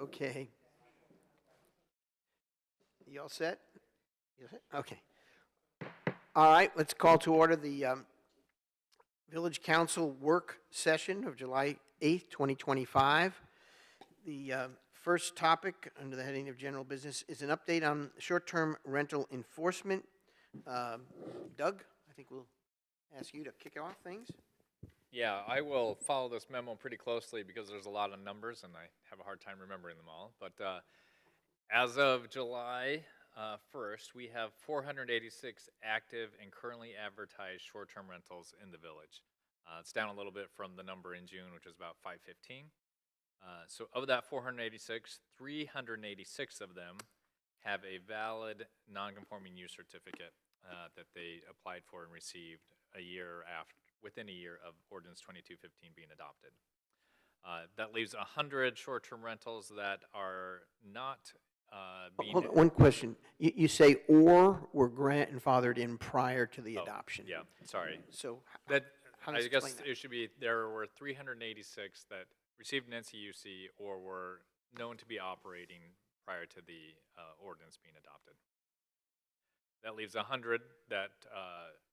Okay. You all set? You set? Okay. All right, let's call to order the Village Council work session of July 8th, 2025. The first topic under the heading of general business is an update on short-term rental enforcement. Doug, I think we'll ask you to kick off things. Yeah, I will follow this memo pretty closely because there's a lot of numbers and I have a hard time remembering them all. But as of July 1st, we have 486 active and currently advertised short-term rentals in the village. It's down a little bit from the number in June, which was about 515. So of that 486, 386 of them have a valid non-conforming use certificate that they applied for and received within a year of Ordinance 2215 being adopted. That leaves 100 short-term rentals that are not being... Hold on, one question. You say or were grandfathered in prior to the adoption. Yeah, sorry. So I guess it should be, there were 386 that received an NCUC or were known to be operating prior to the ordinance being adopted. That leaves 100 that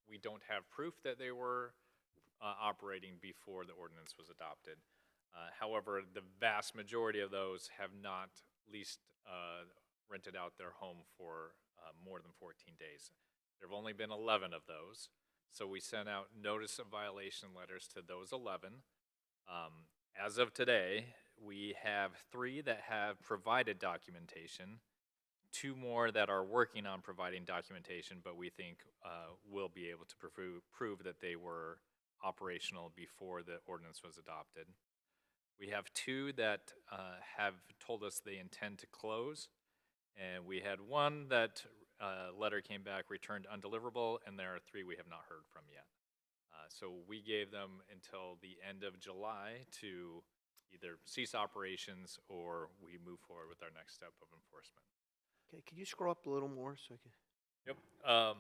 we don't have proof that they were operating before the ordinance was adopted. However, the vast majority of those have not rented out their home for more than 14 days. There have only been 11 of those. So we sent out notice of violation letters to those 11. As of today, we have 3 that have provided documentation, 2 more that are working on providing documentation, but we think will be able to prove that they were operational before the ordinance was adopted. We have 2 that have told us they intend to close, and we had 1 that letter came back returned undeliverable, and there are 3 we have not heard from yet. So we gave them until the end of July to either cease operations or we move forward with our next step of enforcement. Okay, could you scroll up a little more so I can? Yep.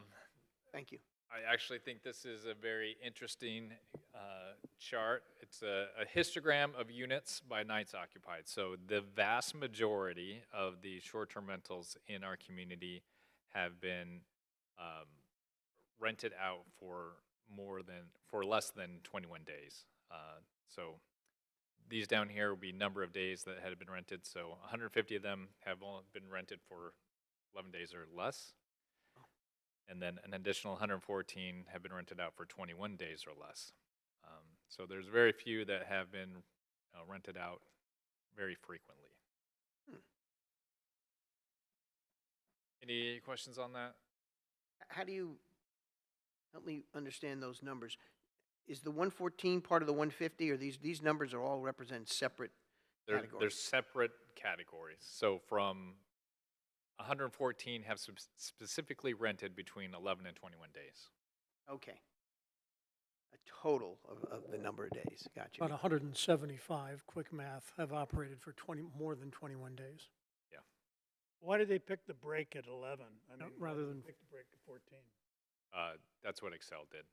Thank you. I actually think this is a very interesting chart. It's a histogram of units by nights occupied. So the vast majority of the short-term rentals in our community have been rented out for less than 21 days. So these down here will be number of days that had been rented. So 150 of them have only been rented for 11 days or less. And then an additional 114 have been rented out for 21 days or less. So there's very few that have been rented out very frequently. Any questions on that? How do you help me understand those numbers? Is the 114 part of the 150, or these numbers are all represent separate categories? They're separate categories. So from 114 have specifically rented between 11 and 21 days. Okay. A total of the number of days. Gotcha. About 175, quick math, have operated for more than 21 days. Yeah. Why did they pick the break at 11? I mean, rather than pick the break at 14. That's what Excel did.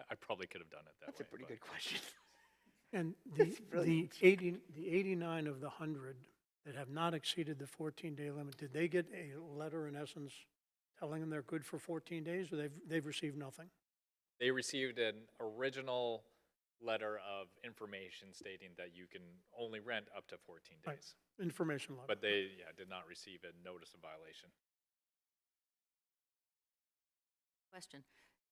I probably could have done it that way. That's a pretty good question. And That's the 89 of the 100 that have not exceeded the 14-day limit, did they get a letter in essence telling them they're good for 14 days, or they've received nothing? They received an original letter of information stating that you can only rent up to 14 days. Right. Information letter. But they did not receive a notice of violation. Question.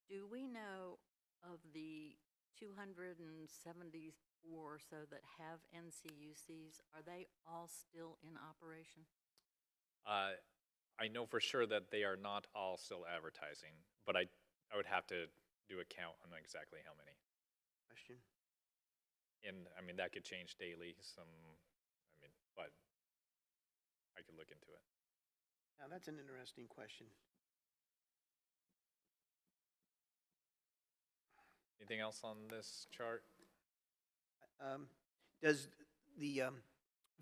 Do we know of the 274 or so that have NCUCs? Are they all still in operation? I know for sure that they are not all still advertising, but I would have to do a count on exactly how many. Question. And I mean, that could change daily. But I could look into it. Now, that's an interesting question. Anything else on this chart? Does the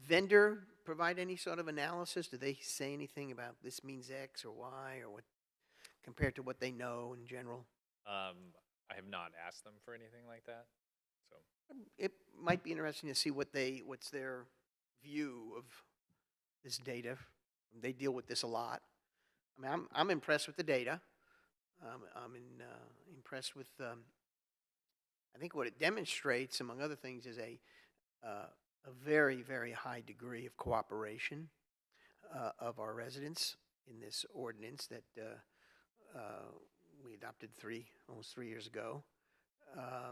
vendor provide any sort of analysis? Do they say anything about this means X or Y or what compared to what they know in general? I have not asked them for anything like that. So It might be interesting to see what's their view of this data. They deal with this a lot. I mean, I'm impressed with the data. Impressed with, I think what it demonstrates, among other things, is a very, very high degree of cooperation of our residents in this ordinance that we adopted almost 3 years ago. I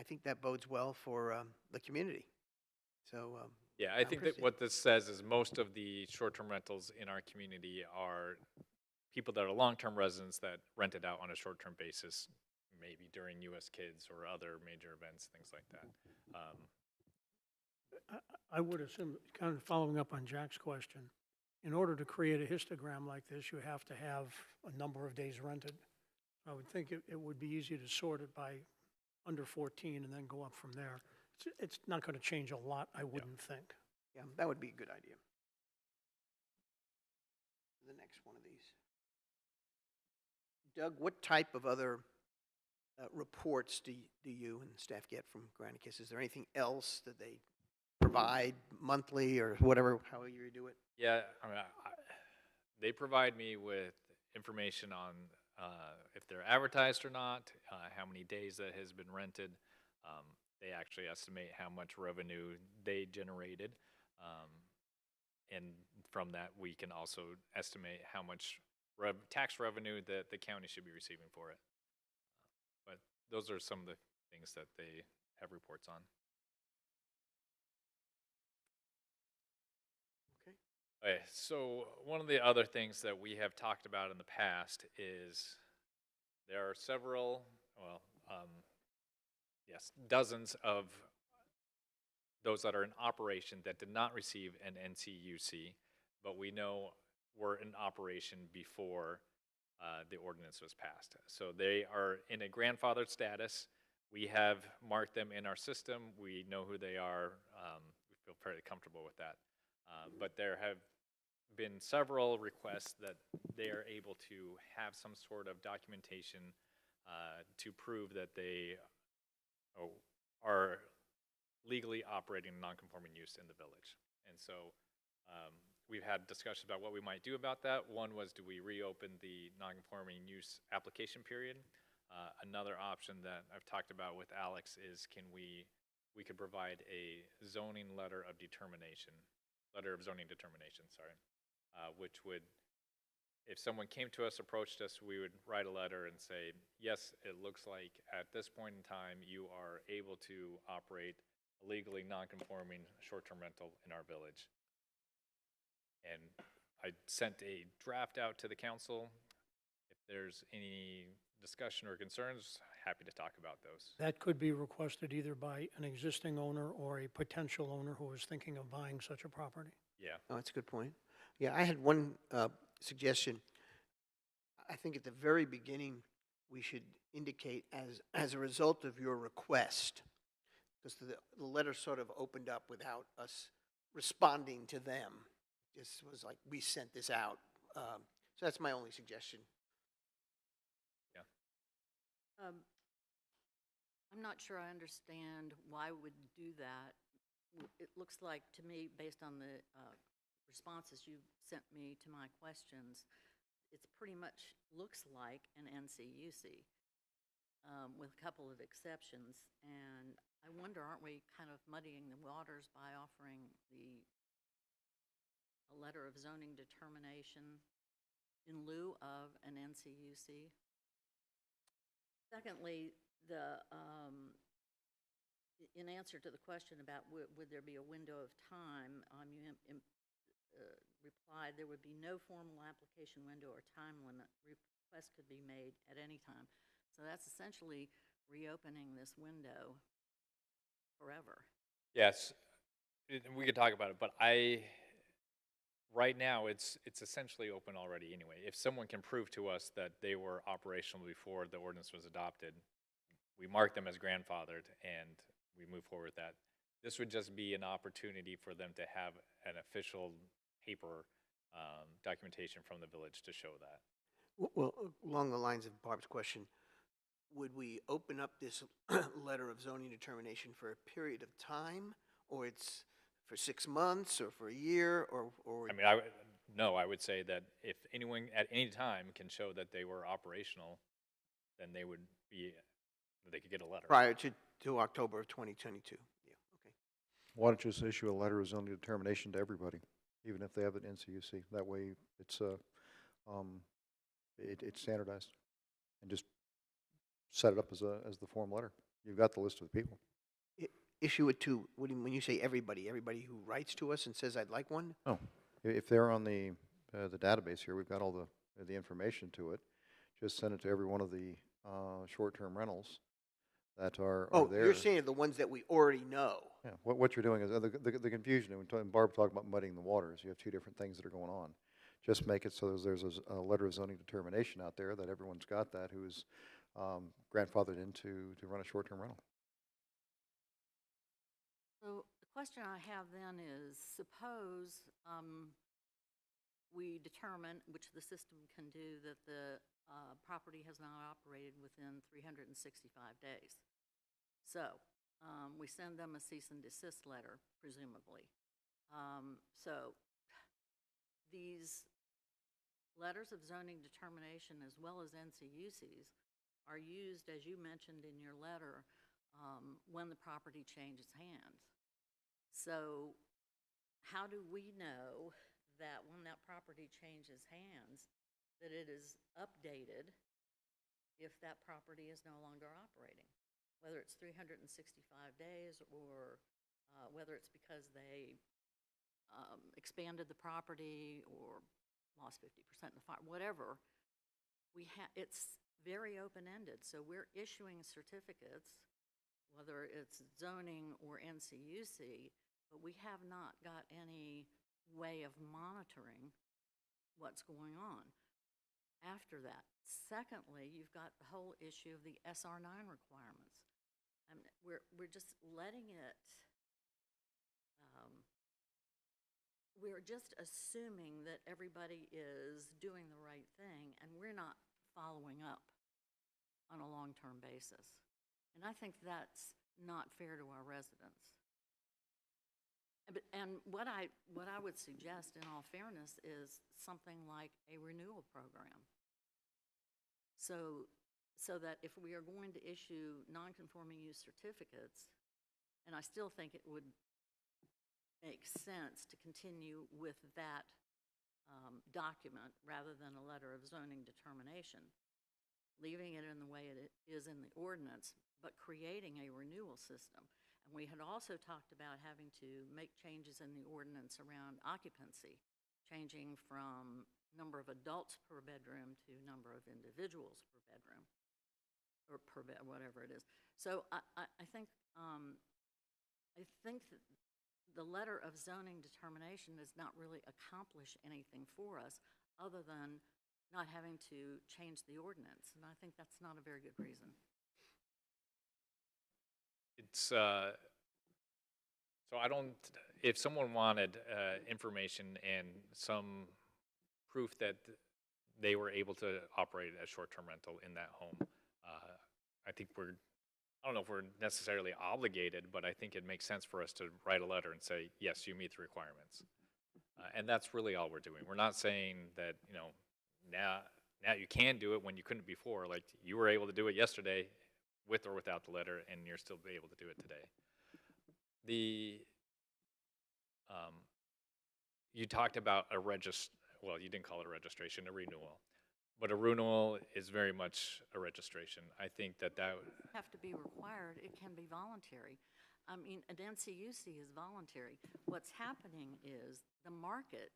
think that bodes well for the community. So, Yeah, I think that what this says is most of the short-term rentals in our community are people that are long-term residents that rent it out on a short-term basis, maybe during US Kids or other major events, things like that. I would assume, kind of following up on Jack's question, in order to create a histogram like this, you have to have a number of days rented. I would think it would be easy to sort it by under 14 and then go up from there. It's not going to change a lot, I wouldn't think. yeah, that would be a good idea. The next one of these. Doug, what type of other reports do you and staff get from Granicus? Is there anything else that they provide monthly or whatever, however you do it? Yeah, I mean, they provide me with information on if they're advertised or not, how many days that has been rented. They actually estimate how much revenue they generated. And from that, we can also estimate how much tax revenue that the county should be receiving for it. But those are some of the things that they have reports on. Okay, so one of the other things that we have talked about in the past is there are several, well, yes, dozens of those that are in operation that did not receive an NCUC, but we know were in operation before the ordinance was passed. So they are in a grandfathered status. We have marked them in our system. We know who they are. We feel fairly comfortable with that. But there have been several requests that they are able to have some sort of documentation to prove that they are legally operating non-conforming use in the village. And so we've had discussions about what we might do about that. One was, do we reopen the non-conforming use application period? Another option that I've talked about with Alex is we could provide a zoning letter of zoning determination, which would, if someone came to us, approached us, we would write a letter and say, yes, it looks like at this point in time you are able to operate a legally non-conforming short-term rental in our village. And I sent a draft out to the council. If there's any discussion or concerns, happy to talk about those. That could be requested either by an existing owner or a potential owner who is thinking of buying such a property. Yeah. Oh, that's a good point. Yeah, I had one suggestion. I think at the very beginning, we should indicate as a result of your request, because the letter sort of opened up without us responding to them. Just was like, we sent this out. So that's my only suggestion. Yeah. I'm not sure I understand why we would do that. It looks like to me, based on the responses you sent me to my questions, it's pretty much looks like an NCUC with a couple of exceptions. And I wonder, aren't we kind of muddying the waters by offering a letter of zoning determination in lieu of an NCUC? Secondly, in answer to the question about would there be a window of time, you replied there would be no formal application window or time limit. Requests could be made at any time. So that's essentially reopening this window forever. Yes, we could talk about it, but right now it's essentially open already anyway. If someone can prove to us that they were operational before the ordinance was adopted, we mark them as grandfathered and we move forward with that. This would just be an opportunity for them to have an official paper documentation from the village to show that. Well, along the lines of Barb's question, would we open up this letter of zoning determination for a period of time, or it's for 6 months, or for a year, or? I mean, no, I would say that if anyone at any time can show that they were operational, then they could get a letter. Prior to October of 2022? Yeah, okay. Why don't you just issue a letter of zoning determination to everybody, even if they have an NCUC? That way, it's it's standardized, and just set it up as the form letter. You've got the list of the people. Issue it to, when you say everybody who writes to us and says, I'd like one? No, if they're on the database here, we've got all the information to it. Just send it to every one of the short-term rentals that are Oh, there. you're saying the ones that we already know. Yeah, what you're doing is, the confusion, and Barb talked about muddying the waters, you have two different things that are going on. Just make it so there's a letter of zoning determination out there that everyone's got that who is grandfathered into to run a short-term rental. So the question I have then is, suppose we determine, which the system can do, that the property has not operated within 365 days. So we send them a cease and desist letter, presumably. So these letters of zoning determination, as well as NCUCs, are used, as you mentioned in your letter, when the property changes hands. So how do we know that when that property changes hands, that it is updated if that property is no longer operating? Whether it's 365 days, or whether it's because they expanded the property or lost 50% in the fire, whatever. It's very open-ended. So we're issuing certificates, whether it's zoning or NCUC, but we have not got any way of monitoring what's going on after that. Secondly, you've got the whole issue of the SR9 requirements. We're just letting it, we're just assuming that everybody is doing the right thing, and we're not following up on a long-term basis. And I think that's not fair to our residents. And what I would suggest, in all fairness, is something like a renewal program. So that if we are going to issue non-conforming use certificates, and I still think it would make sense to continue with that document rather than a letter of zoning determination, leaving it in the way it is in the ordinance, but creating a renewal system. And we had also talked about having to make changes in the ordinance around occupancy, changing from number of adults per bedroom to number of individuals per bedroom, or per bed, whatever it is. So I think that the letter of zoning determination does not really accomplish anything for us, other than not having to change the ordinance. And I think that's not a very good reason. It's, so if someone wanted information and some proof that they were able to operate a short-term rental in that home, I think I don't know if we're necessarily obligated, but I think it makes sense for us to write a letter and say, yes, you meet the requirements. And that's really all we're doing. We're not saying that, now you can do it when you couldn't before. Like, you were able to do it yesterday with or without the letter, and you're still able to do it today. You talked about well, you didn't call it a registration, a renewal. But a renewal is very much a registration. I think that would Have to be required. It can be voluntary. I mean, an NCUC is voluntary. What's happening is the market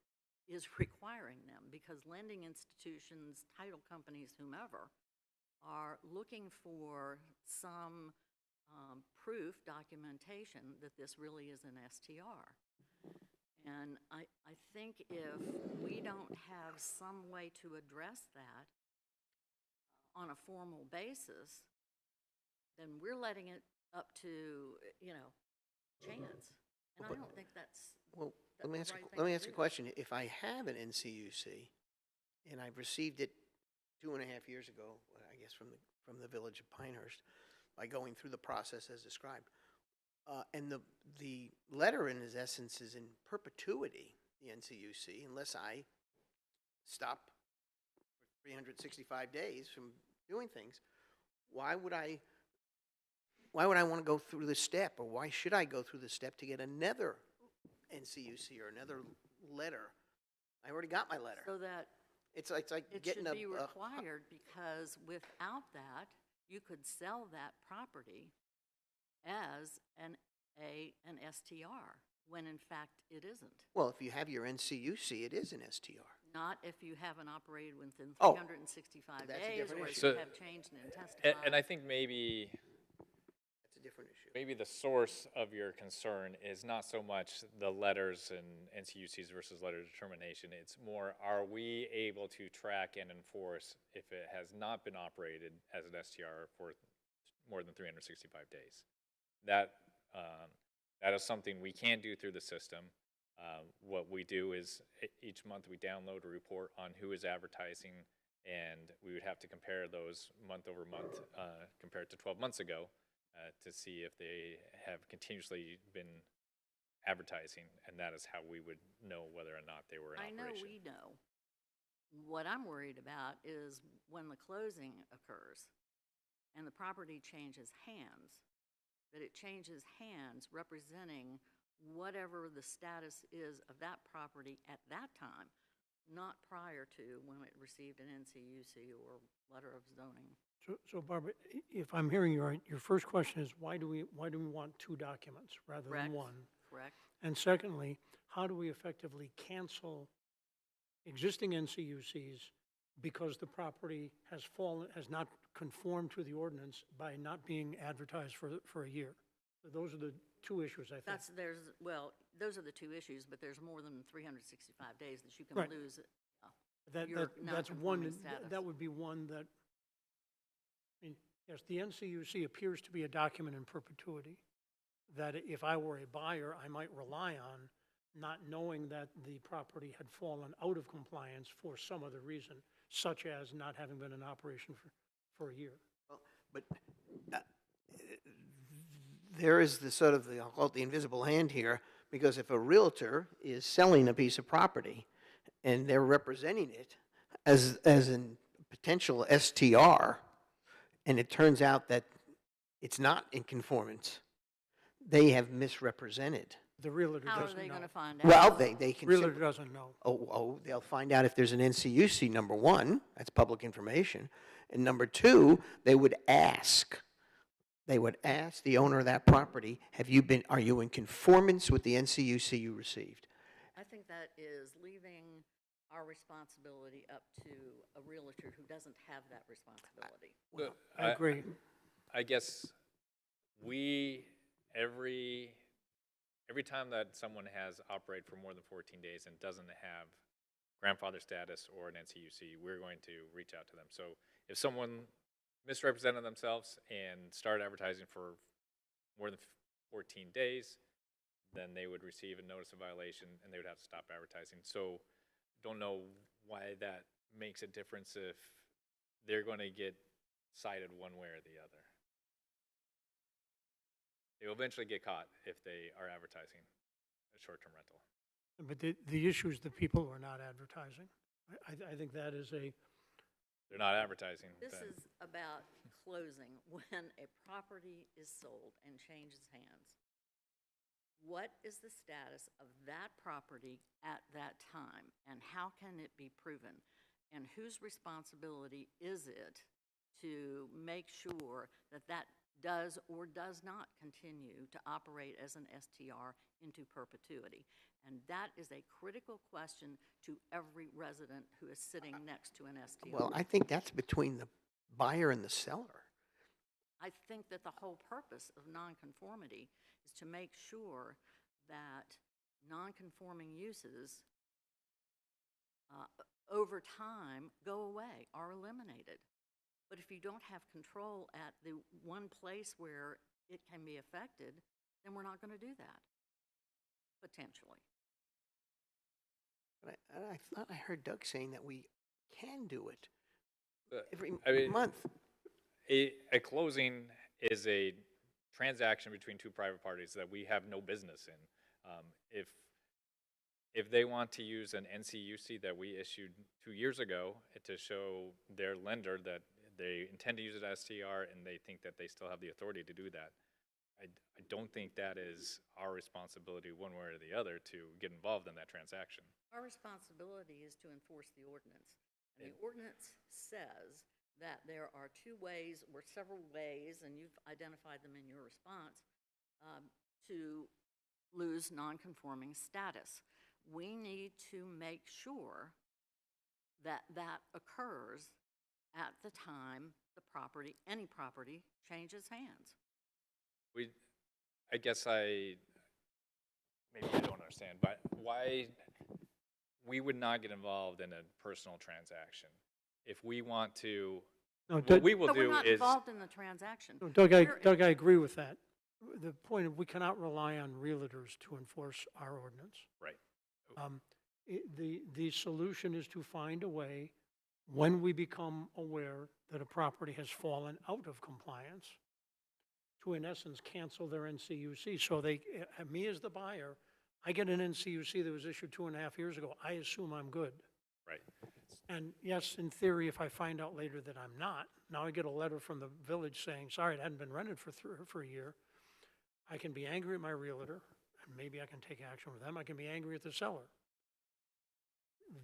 is requiring them, because lending institutions, title companies, whomever, are looking for some proof, documentation that this really is an STR. And I think if we don't have some way to address that on a formal basis, then we're letting it up to, chance. And I don't think that's Well, the let me right ask thing a to do. question. If I have an NCUC, and I've received it 2.5 years ago, I guess from the village of Pinehurst, by going through the process as described, And the letter in its essence is in perpetuity, the NCUC, unless I stop for 365 days from doing things. Why would I want to go through this step, or why should I go through this step to get another NCUC or another letter? I already got my letter. So that It's like it getting should be required, because without that, you could sell that property as an STR, when in fact it isn't. well, if you have your NCUC, it is an STR. Not if you haven't operated within Oh, 365 that's a days, different or issue. if So- you have changed and testified. And I think maybe That's a different issue. maybe the source of your concern is not so much the letters and NCUCs versus letter of determination. It's more, are we able to track and enforce if it has not been operated as an STR for more than 365 days? That is something we can't do through the system. What we do is each month we download a report on who is advertising, and we would have to compare those month over month compared to 12 months ago to see if they have continuously been advertising, and that is how we would know whether or not they were in I know operation. we know. What I'm worried about is when the closing occurs and the property changes hands, that it changes hands representing whatever the status is of that property at that time, not prior to when it received an NCUC or letter of zoning. So Barbara, if I'm hearing you right, your first question is, why do we want two documents rather Correct. than one? Correct? And secondly, how do we effectively cancel existing NCUCs because the property has not conformed to the ordinance by not being advertised for a year? So those are the two issues, I think. Those are the two issues, but there's more than 365 days that you can Right. lose it. That's one, non-conforming status. that would be one that, I mean, yes, the NCUC appears to be a document in perpetuity that if I were a buyer, I might rely on, not knowing that the property had fallen out of compliance for some other reason, such as not having been in operation for a year. But there is the sort of I'll call it the invisible hand here, because if a realtor is selling a piece of property and they're representing it as a potential STR, and it turns out that it's not in conformance, they have misrepresented. The realtor How are doesn't they know. going to find out? Well, they can Realtor simply, doesn't know. they'll find out if there's an NCUC, number one, that's public information, and number two, they would ask the owner of that property, are you in conformance with the NCUC you received? I think that is leaving our responsibility up to a realtor who doesn't have that responsibility. So, I agree. I guess every time that someone has operated for more than 14 days and doesn't have grandfather status or an NCUC, we're going to reach out to them. So if someone misrepresented themselves and started advertising for more than 14 days, then they would receive a notice of violation and they would have to stop advertising. So don't know why that makes a difference if they're going to get cited one way or the other. They will eventually get caught if they are advertising a short-term rental. But the issue is the people who are not advertising. I think that is They're not advertising. This then. is about closing when a property is sold and changes hands. What is the status of that property at that time, and how can it be proven? And whose responsibility is it to make sure that that does or does not continue to operate as an STR into perpetuity? And that is a critical question to every resident who is sitting next to an STR. Well, I think that's between the buyer and the seller. I think that the whole purpose of nonconformity is to make sure that nonconforming uses over time go away, are eliminated. But if you don't have control at the one place where it can be affected, then we're not going to do that, potentially. But I thought I heard Doug saying that we can do it But, every I mean, month. a closing is a transaction between two private parties that we have no business in. If they want to use an NCUC that we issued 2 years ago to show their lender that they intend to use it as STR and they think that they still have the authority to do that, I don't think that is our responsibility one way or the other to get involved in that transaction. Our responsibility is to enforce the ordinance. And the ordinance says that there are two ways, or several ways, and you've identified them in your response, to lose nonconforming status. We need to make sure that that occurs at the time the property, any property, changes hands. I guess maybe I don't understand, but why we would not get involved in a personal transaction? If we want to, No, what Doug, we will But we're do not is, involved in the transaction. no, Doug, We're- I agree with that. The point of, we cannot rely on realtors to enforce our ordinance. right, The solution is to find a way, when we become aware that a property has fallen out of compliance, to in essence cancel their NCUC. So they, me as the buyer, I get an NCUC that was issued 2.5 years ago, I assume I'm good. right. And yes, in theory, if I find out later that I'm not, now I get a letter from the village saying, sorry, it hadn't been rented for a year. I can be angry at my realtor, and maybe I can take action with them. I can be angry at the seller.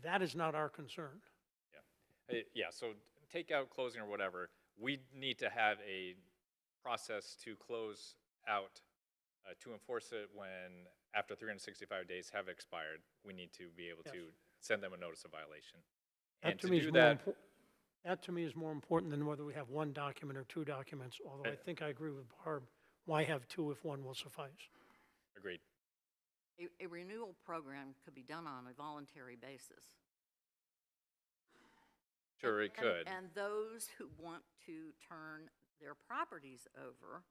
That is not our concern. Yeah, so take out closing or whatever, we need to have a process to close out, to enforce it when, after 365 days have expired, we need to be able to send them a notice of violation. That And to to me is do more that, that to me is more important than whether we have one document or two documents, although I think I agree with Barb. Why have two if one will suffice? agreed. A renewal program could be done on a voluntary basis. Sure, it could. And those who want to turn their properties over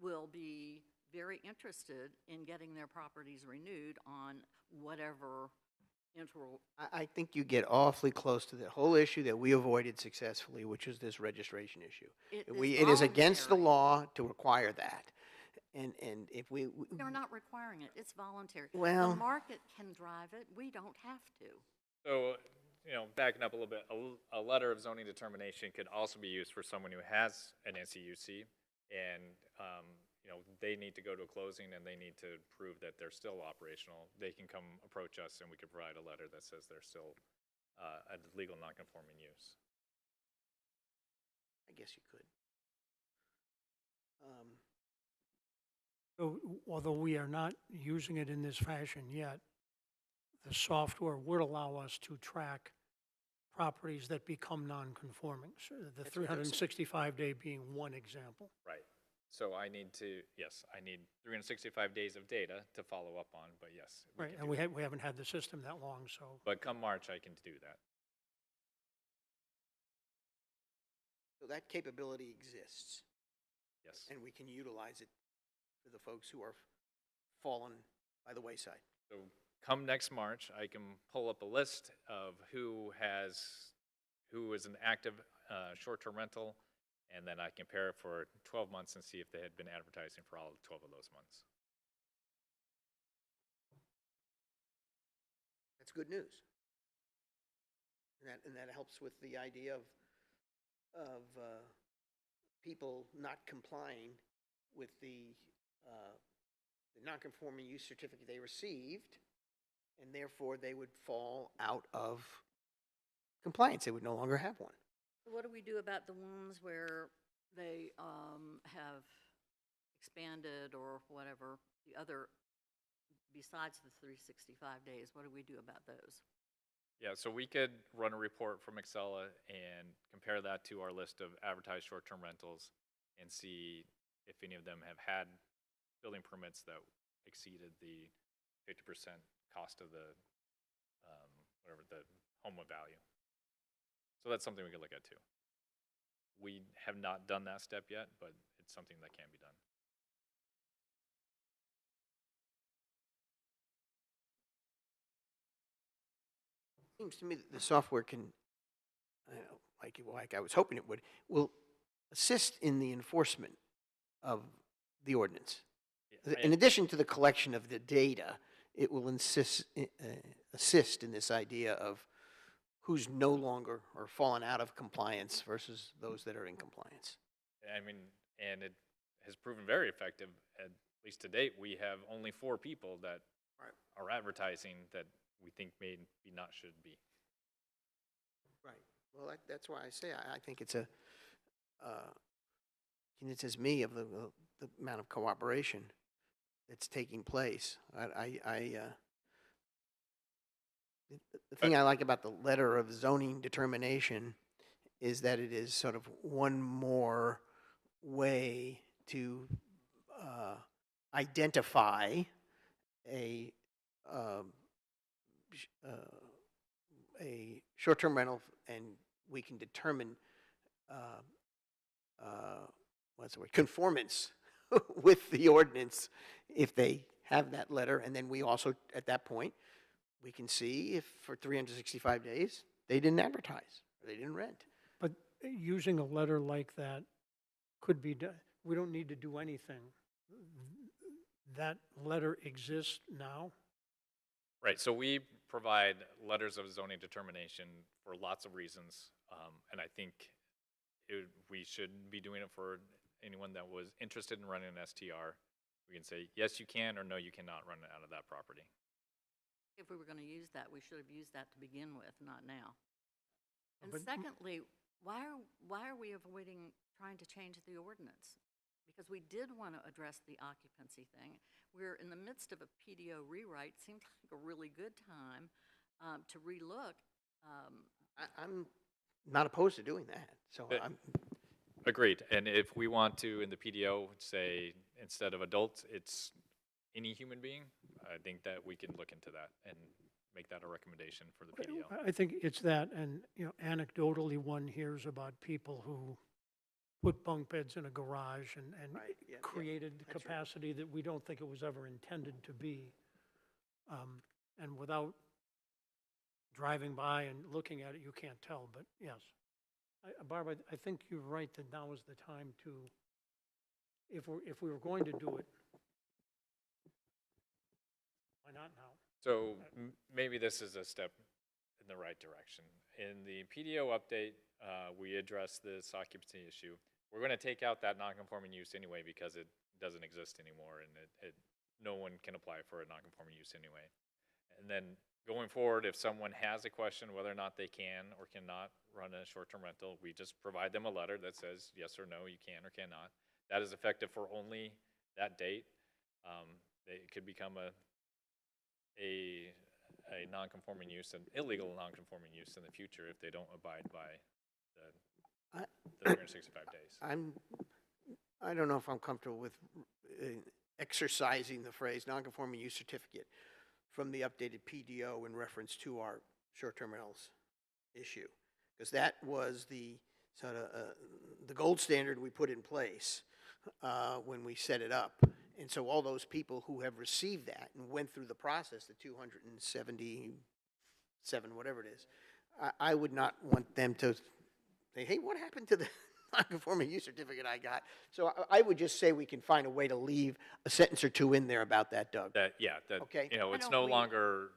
will be very interested in getting their properties renewed on whatever interval. I think you get awfully close to the whole issue that we avoided successfully, which is this registration issue. It is against the voluntary. law to require that. And if They're not requiring it, it's voluntary. Well- The market can drive it, we don't have to. So, backing up a little bit, a letter of zoning determination could also be used for someone who has an NCUC, and, they need to go to a closing and they need to prove that they're still operational. They can come approach us and we can provide a letter that says they're still a legal nonconforming use. I guess you could. So, although we are not using it in this fashion yet, the software would allow us to track properties that become non-conforming. So the That's what they're saying. 365-day being one example. Right. So I need 365 days of data to follow up on, but yes. Right, can and do that. we haven't had the system that long, so. But come March, I can do that. So that capability exists, Yes. and we can utilize it for the folks who are fallen by the wayside. So come next March, I can pull up a list of who is an active short-term rental, and then I compare it for 12 months and see if they had been advertising for all 12 of those months. That's good news. And that helps with the idea of people not complying with the nonconforming use certificate they received, and therefore they would fall out of compliance. They would no longer have one. So what do we do about the ones where they have expanded or whatever, the other, besides the 365 days, what do we do about those? Yeah, so we could run a report from Excella and compare that to our list of advertised short-term rentals and see if any of them have had building permits that exceeded the 50% cost of the, the home value. So that's something we could look at too. We have not done that step yet, but it's something that can be done. Seems to me that the software can, like I was hoping it would, will assist in the enforcement of the ordinance. Yeah, In addition to the collection of the data, it will assist in this idea of who's no longer or fallen out of compliance versus those that are in compliance. I mean, and it has proven very effective. At least to date, we have only 4 people that are advertising that we think maybe not should be. Right. Well, that's why I say I think it's a, convinces me of the amount of cooperation that's taking place. The thing I like about the letter of zoning determination is that it is sort of one more way to identify a short-term rental, and we can determine what's the word, conformance with the ordinance if they have that letter, and then we also, at that point, we can see if for 365 days, they didn't advertise, or they didn't rent. But using a letter like that could be done. We don't need to do anything. That letter exists now. Right, so we provide letters of zoning determination for lots of reasons, and I think we should be doing it for anyone that was interested in running an STR. We can say, yes, you can, or no, you cannot run it out of that property. If we were going to use that, we should have used that to begin with, not now. And But- secondly, why are we avoiding trying to change the ordinance? Because we did want to address the occupancy thing. We're in the midst of a PDO rewrite. Seems like a really good time to relook. I'm not opposed to doing that, so But- I'm, Agreed, and if we want to, in the PDO, say, instead of adults, it's any human being, I think that we can look into that and make that a recommendation for the PDO. I think it's that, and, anecdotally, one hears about people who put bunk beds in a garage and Right, yeah, created that's right. capacity that we don't think it was ever intended to be. And without driving by and looking at it, you can't tell, but yes. Barbara, I think you're right that now is the time to, if we were going to do it, why not now? So maybe this is a step in the right direction. In the PDO update, we address this occupancy issue. We're going to take out that non-conforming use anyway because it doesn't exist anymore, and no one can apply for a non-conforming use anyway. And then going forward, if someone has a question whether or not they can or cannot run a short-term rental, we just provide them a letter that says yes or no, you can or cannot. That is effective for only that date. It could become a non-conforming use, an illegal non-conforming use in the future if they don't abide by the 365 days. I don't know if I'm comfortable with exercising the phrase non-conforming use certificate from the updated PDO in reference to our short-term rentals issue, because that was the sort of the gold standard we put in place when we set it up. And so all those people who have received that and went through the process, the 277, whatever it is, I would not want them to say, hey, what happened to the non-conforming use certificate I got? So I would just say we can find a way to leave a sentence or two in there about that, Doug. Okay. It's Why no don't we- longer,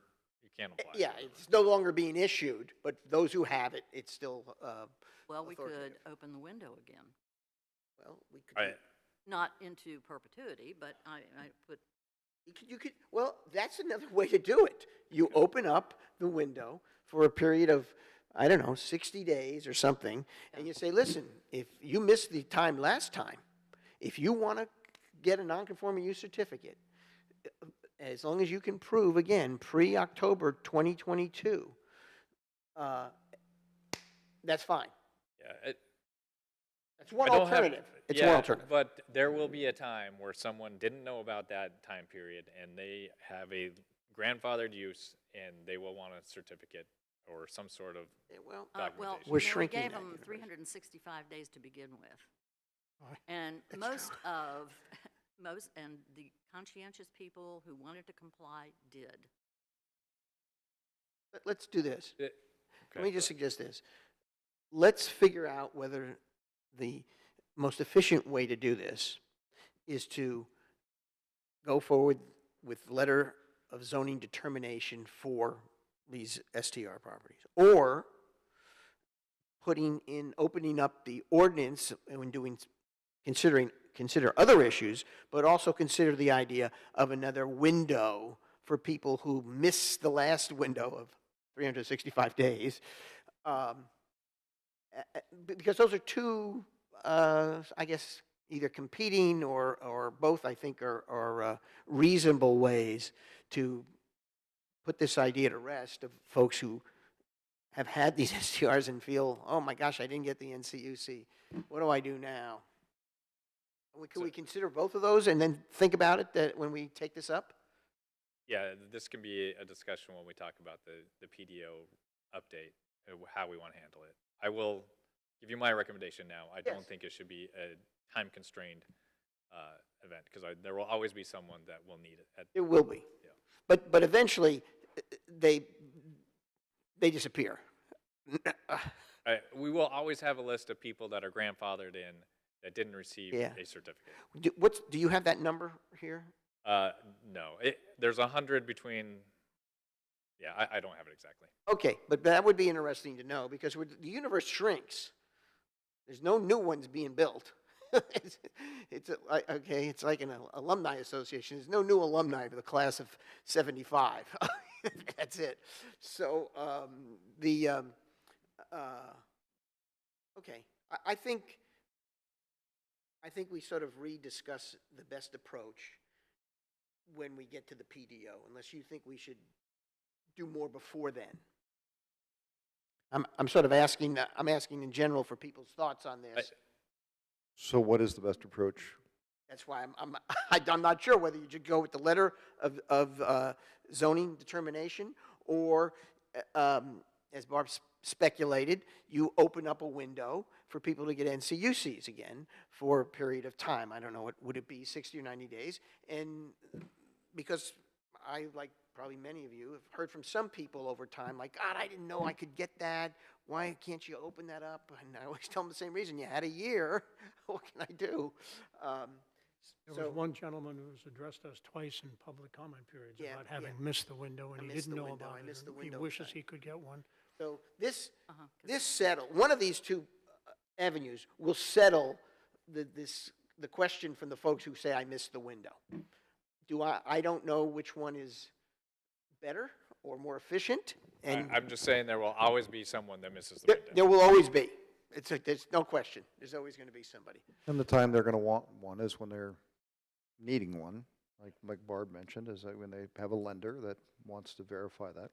you can't apply. Yeah, it's no longer being issued, but those who have it, it's still, Well, we could authoritative. open the window again. well, we could. Right. Not into perpetuity, but I put, You could, well, that's another way to do it. You open up the window for a period of, I don't know, 60 days or something, and you say, listen, if you missed the time last time, if you want to get a non-conforming use certificate, as long as you can prove, again, pre-October 2022, that's fine. Yeah, That's one I don't have- alternative. It's one yeah, alternative. But there will be a time where someone didn't know about that time period and they have a grandfathered use and they will want a certificate or some sort of Well, documentation. We're we shrinking gave that them universe. 365 days to begin with. Right. And That's most of, and the conscientious people who wanted to comply did. let's do this. Let Okay. me just suggest this. Let's figure out whether the most efficient way to do this is to go forward with letter of zoning determination for these STR properties, or opening up the ordinance and when consider other issues, but also consider the idea of another window for people who miss the last window of 365 days. Because those are two, I guess, either competing or both, I think, are reasonable ways to put this idea to rest of folks who have had these STRs and feel, oh my gosh, I didn't get the NCUC. What do I do now? Can we consider both of those and then think about it that when we take this up? Yeah, this can be a discussion when we talk about the PDO update, how we want to handle it. I will give you my recommendation now. I Yes. don't think it should be a time-constrained event, because there will always be someone that will need it. It will be. Yeah. But eventually, they disappear. We will always have a list of people that are grandfathered in that didn't receive Yeah. a certificate. Do you have that number here? No, there's 100 between, yeah, I don't have it exactly. Okay, but that would be interesting to know because the universe shrinks. There's no new ones being built. It's like an alumni association. There's no new alumni for the class of 75. That's it. So okay, I think we sort of rediscuss the best approach when we get to the PDO, unless you think we should do more before then. I'm sort of asking. I'm asking in general for people's thoughts on this. So what is the best approach? That's why I'm not sure whether you should go with the letter of zoning determination or, as Barb speculated, you open up a window for people to get NCUCs again for a period of time. I don't know, would it be 60 or 90 days? And because I, like probably many of you, have heard from some people over time, like, God, I didn't know I could get that. Why can't you open that up? And I always tell them the same reason. You had a year. What can I do? There was one gentleman who's addressed us twice in public comment periods Yeah, about having yeah. missed the window, and I he missed didn't the know window. about I it. missed the and He window wishes thing. he could get one. So this'Cause settle, one of these two avenues will settle the question from the folks who say I missed the window. I don't know which one is better or more efficient, and I'm just saying there will always be someone that misses the there window. will always be. There's no question. There's always going to be somebody. And the time they're going to want one is when they're needing one, like Barb mentioned, is that when they have a lender that wants to verify that.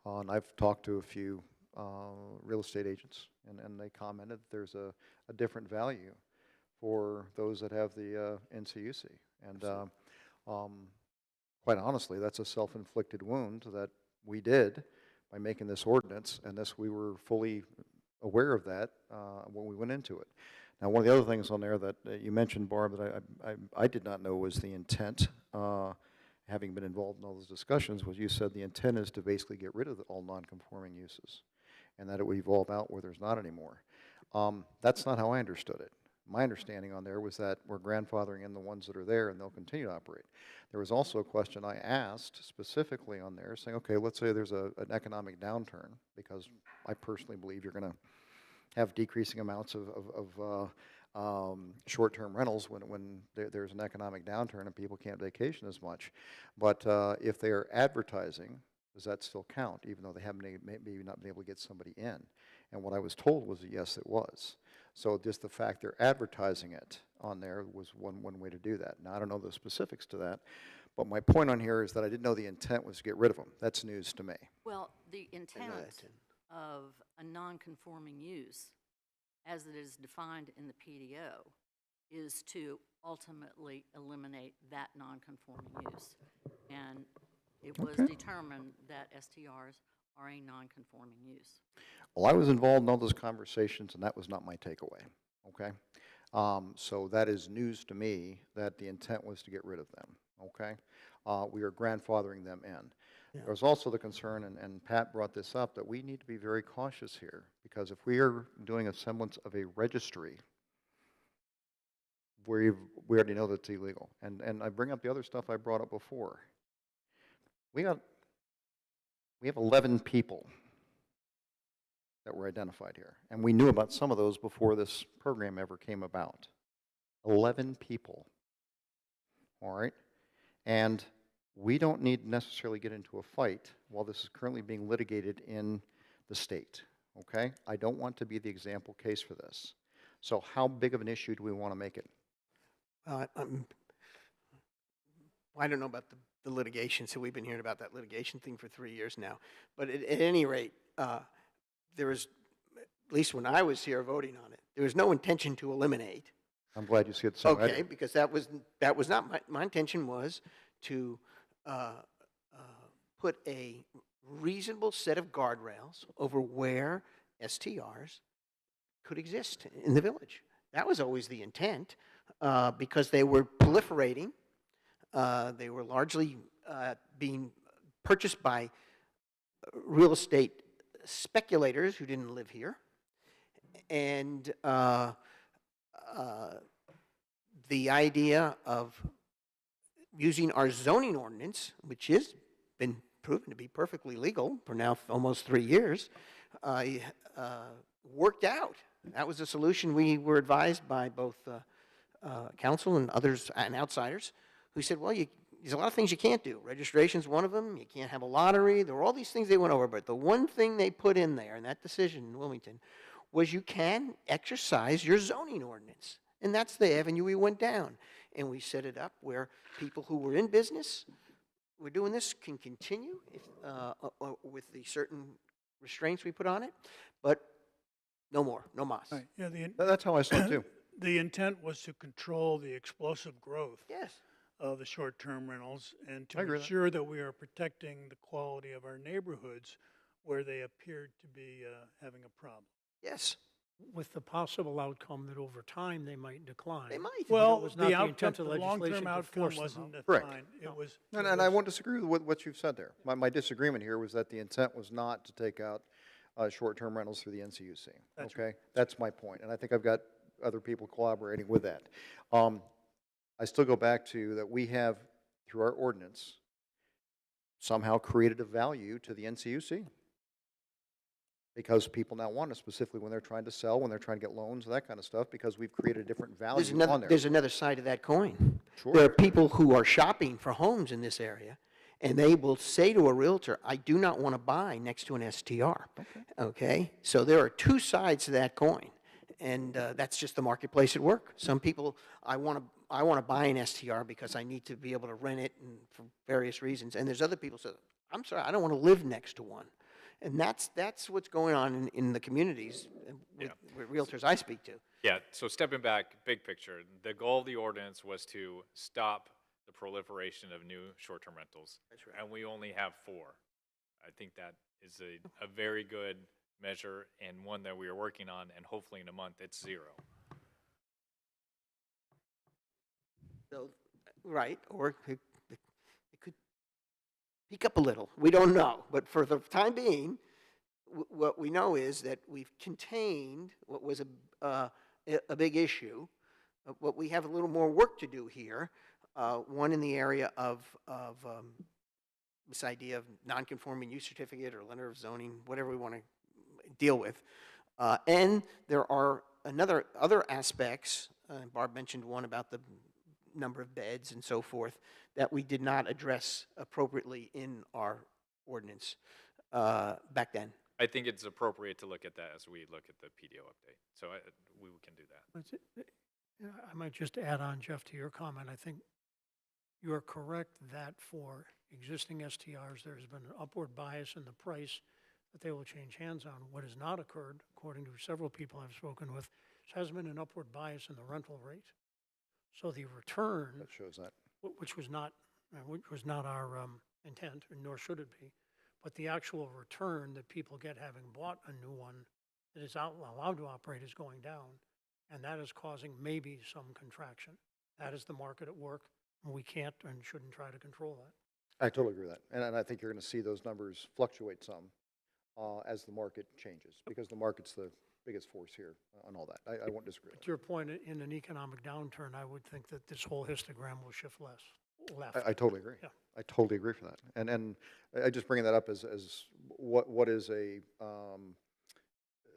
And I've talked to a few real estate agents, and they commented there's a different value for those that have the NCUC. And quite honestly, that's a self-inflicted wound that we did by making this ordinance, and we were fully aware of that when we went into it. Now, one of the other things on there that you mentioned, Barb, that I did not know was the intent, having been involved in all those discussions, was you said the intent is to basically get rid of all non-conforming uses, and that it would evolve out where there's not anymore. That's not how I understood it. My understanding on there was that we're grandfathering in the ones that are there, and they'll continue to operate. There was also a question I asked specifically on there, saying, okay, let's say there's an economic downturn, because I personally believe you're going to have decreasing amounts of short-term rentals when there's an economic downturn and people can't vacation as much. But if they are advertising, does that still count, even though they haven't maybe not been able to get somebody in? And what I was told was that yes, it was. So just the fact they're advertising it on there was one way to do that. Now, I don't know the specifics to that, but my point on here is that I didn't know the intent was to get rid of them. That's news to me. Well, the intent that. of a non-conforming use, as it is defined in the PDO, is to ultimately eliminate that non-conforming use. And it was determined that STRs are a non-conforming use. Well, I was involved in all those conversations, and that was not my takeaway, okay? So that is news to me that the intent was to get rid of them, okay? We are grandfathering them in. Yeah. There's also the concern, and Pat brought this up, that we need to be very cautious here, because if we are doing a semblance of a registry, we already know that's illegal. And I bring up the other stuff I brought up before. We have 11 people that were identified here. And we knew about some of those before this program ever came about. 11 people. All right? And we don't need to necessarily get into a fight while this is currently being litigated in the state. Okay? I don't want to be the example case for this. So how big of an issue do we want to make it? I don't know about the litigation, so we've been hearing about that litigation thing for 3 years now. But at any rate, there was, at least when I was here voting on it, there was no intention to eliminate. I'm glad you see it the same way I Okay, do. because that was not, my intention was to put a reasonable set of guardrails over where STRs could exist in the village. That was always the intent, because they were proliferating. They were largely being purchased by real estate speculators who didn't live here. And the idea of using our zoning ordinance, which has been proven to be perfectly legal for now almost 3 years, worked out. That was a solution we were advised by both council and others and outsiders who said, well, there's a lot of things you can't do. Registration's one of them. You can't have a lottery. There were all these things they went over, but the one thing they put in there in that decision in Wilmington was you can exercise your zoning ordinance. And that's the avenue we went down. And we set it up where people who were in business, we're doing this, can continue with the certain restraints we put on it, but no more, no mas. Right, yeah, That's how I saw it too. the intent was to control the explosive growth Yes. of the short-term rentals and I to agree with that. ensure that we are protecting the quality of our neighborhoods where they appeared to be having a problem. Yes. With the possible outcome that over time they might decline. They might. But it Well, was not the the intent outcome, of the legislation long-term to outcome force them wasn't out. Correct. defined. It was. And I won't disagree with what you've said there. My disagreement here was that the intent was not to take out short-term rentals through the NCUC. That's Okay? That's my point, and I think I've got other people collaborating with that. I still go back to that we have, through our ordinance, somehow created a value to the NCUC. Because people now want it, specifically when they're trying to sell, when they're trying to get loans, that kind of stuff, because we've created a different value on there. There's another side of that coin. Sure. There are people who are shopping for homes in this area, and they will say to a realtor, I do not want to buy next to an STR. Okay? So there are two sides to that coin, and that's just the marketplace at work. Some people, I want to buy an STR because I need to be able to rent it and for various reasons. And there's other people who say, I'm sorry, I don't want to live next to one. And that's what's going on in the communities with realtors I speak to. Yeah, so stepping back, big picture, the goal of the ordinance was to stop the proliferation of new short-term rentals. That's right. And we only have 4. I think that is a very good measure and one that we are working on, and hopefully in a month it's 0. So, right, or it could peak up a little. We don't know. But for the time being, what we know is that we've contained what was a big issue. What we have a little more work to do here. One in the area of this idea of non-conforming use certificate or letter of zoning, whatever we want to deal with. And there are other aspects, Barb mentioned one about the number of beds and so forth, that we did not address appropriately in our ordinance back then. I think it's appropriate to look at that as we look at the PDO update. So we can do that. I might just add on, Jeff, to your comment. I think you are correct that for existing STRs, there's been an upward bias in the price that they will change hands on. What has not occurred, according to several people I've spoken with, has been an upward bias in the rental rate. So the return, That shows that. which was not our intent, and nor should it be, but the actual return that people get having bought a new one that is allowed to operate is going down, and that is causing maybe some contraction. That is the market at work, and we can't and shouldn't try to control that. I totally agree with that. And I think you're going to see those numbers fluctuate some as the market changes, because the market's the biggest force here on all that. I won't disagree with To your point, in an economic downturn, I would think that this whole histogram will shift left. that. I totally agree. Yeah. I totally agree for that. And I just bringing that up as what is a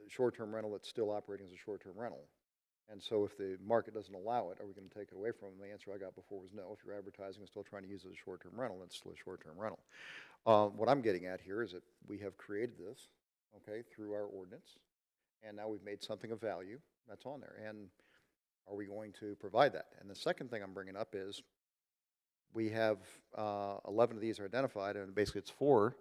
short-term rental that's still operating as a short-term rental. And so if the market doesn't allow it, are we going to take it away from them? The answer I got before was no. If you're advertising and still trying to use it as a short-term rental, that's still a short-term rental. What I'm getting at here is that we have created this, okay, through our ordinance, and now we've made something of value that's on there. And are we going to provide that? And the second thing I'm bringing up is we have 11 of these are identified, and basically it's 4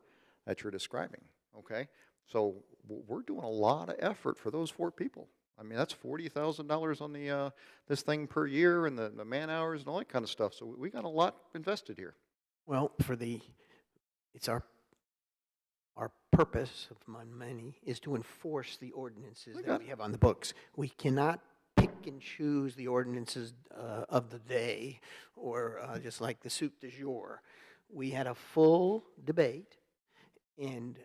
that you're describing, okay? So we're doing a lot of effort for those 4 people. I mean, that's $40,000 on the this thing per year, and the man hours and all that kind of stuff. So we got a lot invested here. Well, it's our purpose of money is to enforce the ordinances that we have on the books. We cannot pick and choose the ordinances of the day, or just like the soup du jour. We had a full debate, and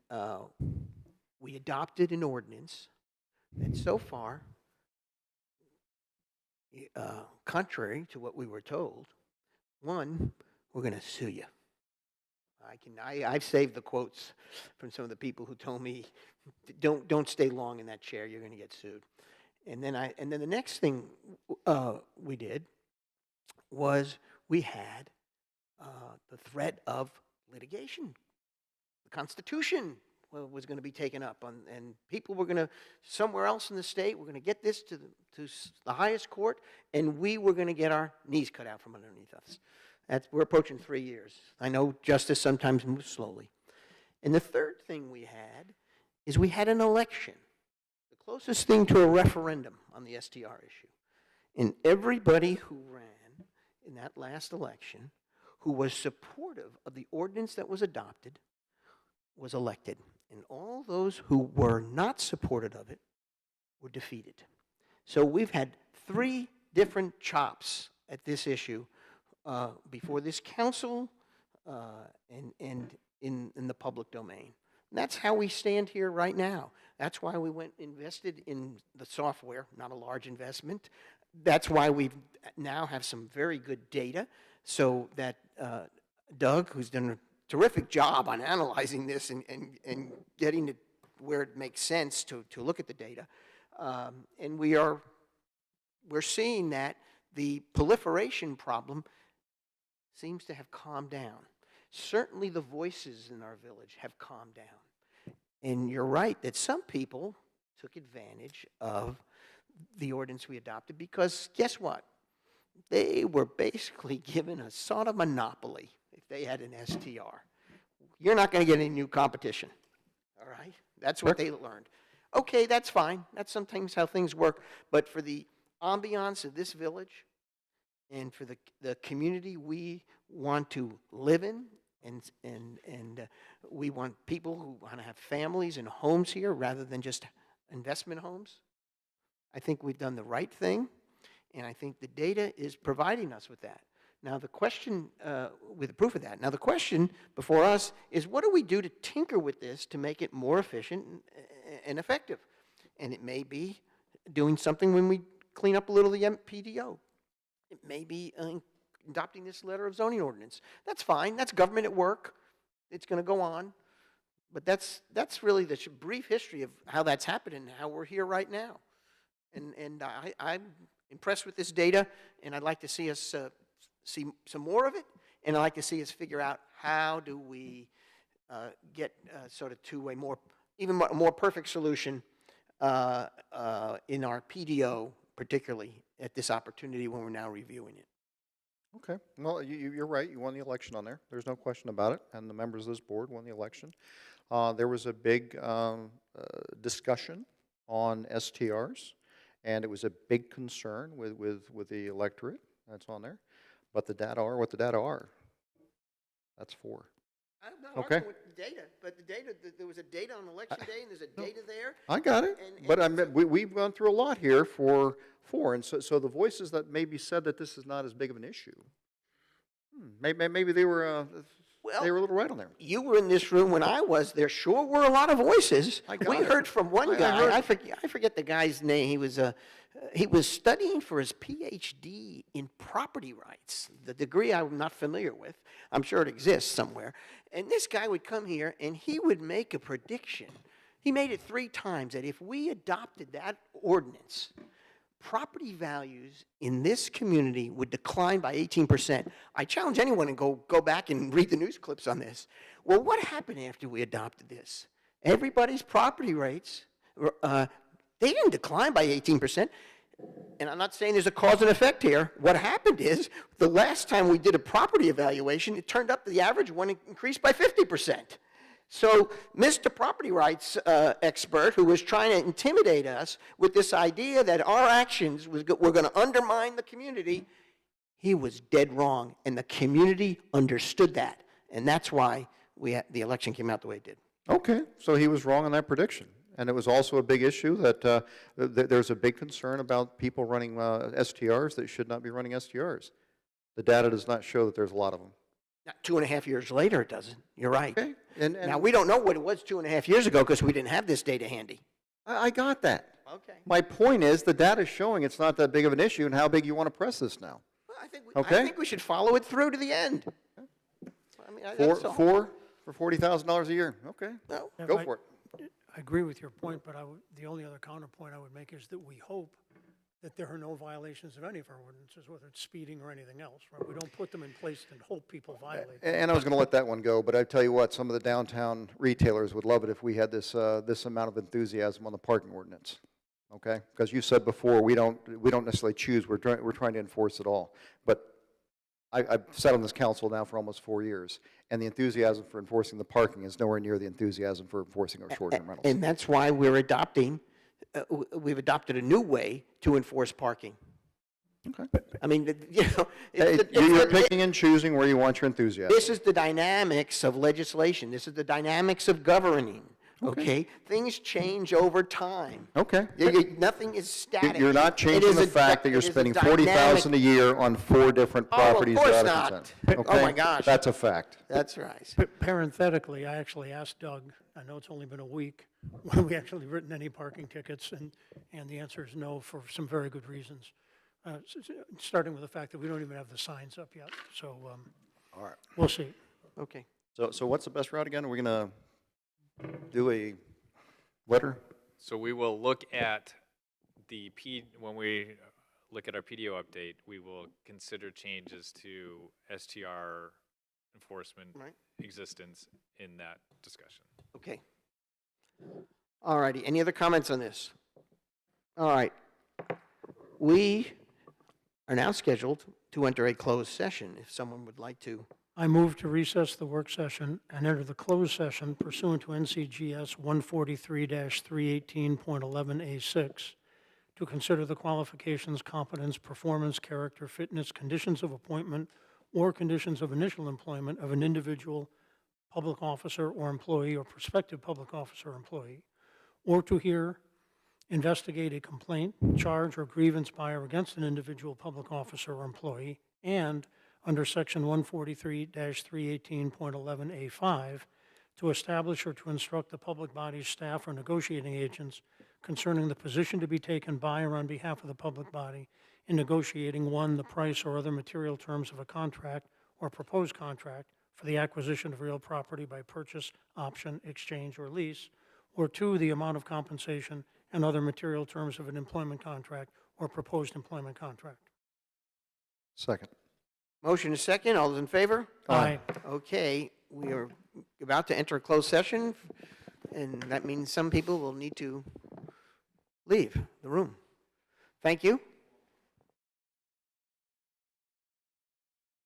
we adopted an ordinance that so far, contrary to what we were told, one, we're going to sue you. I've saved the quotes from some of the people who told me, don't stay long in that chair, you're going to get sued. And then the next thing we did was we had the threat of litigation. The Constitution was going to be taken up, and people were going to, somewhere else in the state, we're going to get this to the highest court, and we were going to get our knees cut out from underneath us. We're approaching 3 years. I know justice sometimes moves slowly. And the third thing we had is we had an election, the closest thing to a referendum on the STR issue. And everybody who ran in that last election, who was supportive of the ordinance that was adopted, was elected. And all those who were not supportive of it were defeated. So we've had 3 different chops at this issue before this council and in the public domain. And that's how we stand here right now. That's why we invested in the software, not a large investment. That's why we now have some very good data, so that Doug, who's done a terrific job on analyzing this and getting it where it makes sense to look at the data. And we're seeing that the proliferation problem seems to have calmed down. Certainly the voices in our village have calmed down. And you're right that some people took advantage of the ordinance we adopted because guess what? They were basically given a sort of monopoly if they had an STR. You're not going to get any new competition, all right? That's what they learned. Okay, that's fine. That's sometimes how things work. But for the ambiance of this village and for the community we want to live in, and we want people who want to have families and homes here rather than just investment homes, I think we've done the right thing, and I think the data is providing us with that. Now the question, with the proof of that, now the question before us is what do we do to tinker with this to make it more efficient and effective? And it may be doing something when we clean up a little of the PDO. It may be adopting this letter of zoning ordinance. That's fine. That's government at work. It's going to go on. But that's really the brief history of how that's happened and how we're here right now. And I'm impressed with this data, and I'd like to see us see some more of it, and I'd like to see us figure out how do we get sort of to a even more perfect solution in our PDO, particularly at this opportunity when we're now reviewing it. Okay. Well, you're right. You won the election on there. There's no question about it. And the members of this board won the election. There was a big discussion on STRs, and it was a big concern with the electorate. That's on there. But the data are what the data are. That's 4. I'm not arguing with the data, but the data, there was a data on election day, and there's a data there. I got it. But I mean, we've gone through a lot here for 4, and so the voices that maybe said that this is not as big of an issue, maybe they were They were a little right on there. You were in this room when I was. There sure were a lot of voices. I got We it. heard from one I guy. heard- I forget the guy's name. He was studying for his PhD in property rights, the degree I'm not familiar with. I'm sure it exists somewhere. And this guy would come here and he would make a prediction. He made it 3 times that if we adopted that ordinance, property values in this community would decline by 18%. I challenge anyone to go back and read the news clips on this. Well, what happened after we adopted this? Everybody's property rates, they didn't decline by 18%. And I'm not saying there's a cause and effect here. What happened is, the last time we did a property evaluation, it turned up the average one increased by 50%. So Mr. Property Rights expert, who was trying to intimidate us with this idea that our actions were going to undermine the community, he was dead wrong, and the community understood that. And that's why the election came out the way it did. Okay, so he was wrong on that prediction. And it was also a big issue that there's a big concern about people running STRs that should not be running STRs. The data does not show that there's a lot of them. Now, 2.5 years later, it doesn't. You're right. Okay, and Now, we don't know what it was 2.5 years ago because we didn't have this data handy. I got that. Okay. My point is the data's showing it's not that big of an issue, and how big you want to press this now. Well, I think Okay. we should follow it through to the end. I mean, Four that's all. for $40,000 a year. Okay, No. Yeah, go I- for it. I agree with your point, but the only other counterpoint I would make is that we hope that there are no violations of any of our ordinances, whether it's speeding or anything else, right? We don't put them in place and hope people violate them. And I was going to let that one go, but I tell you what, some of the downtown retailers would love it if we had this amount of enthusiasm on the parking ordinance. Okay, because you said before we don't necessarily choose. We're trying to enforce it all. But I've sat on this council now for almost 4 years, and the enthusiasm for enforcing the parking is nowhere near the enthusiasm for enforcing our short-term rentals. And that's why we've adopted a new way to enforce parking. Okay. I mean, it's Hey, the- you're picking and choosing where you want your enthusiasm. this is the dynamics of legislation. This is the dynamics of governing, okay? Things change over time. Okay. Nothing is static. You're not It changing is the a fact that dy- you're it is a spending dynamic- $40,000 a year on 4 different Oh, of properties course out of not. consent. Oh, Okay? my gosh. That's a fact. That's right. Parenthetically, I actually asked Doug, I know it's only been a week, whether we actually written any parking tickets, and the answer is no, for some very good reasons. Starting with the fact that we don't even have the signs up yet, so All right. we'll see. Okay. So what's the best route again? Are we going to do a letter? So we will look at when we look at our PDO update, we will consider changes to STR enforcement Right. existence in that discussion. Okay. All righty. Any other comments on this? All right. We are now scheduled to enter a closed session, if someone would like to. I move to recess the work session and enter the closed session pursuant to NCGS 143-318.11A6 to consider the qualifications, competence, performance, character, fitness, conditions of appointment, or conditions of initial employment of an individual public officer or employee or prospective public officer or employee, or to hear, investigate a complaint, charge, or grievance by or against an individual public officer or employee, and under Section 143-318.11A5, to establish or to instruct the public body's staff or negotiating agents concerning the position to be taken by or on behalf of the public body in negotiating, 1, the price or other material terms of a contract or proposed contract for the acquisition of real property by purchase, option, exchange, or lease, or 2, the amount of compensation and other material terms of an employment contract or proposed employment contract. Second. Motion is second. All those in favor? Aye. Okay, we are about to enter a closed session, and that means some people will need to leave the room. Thank you.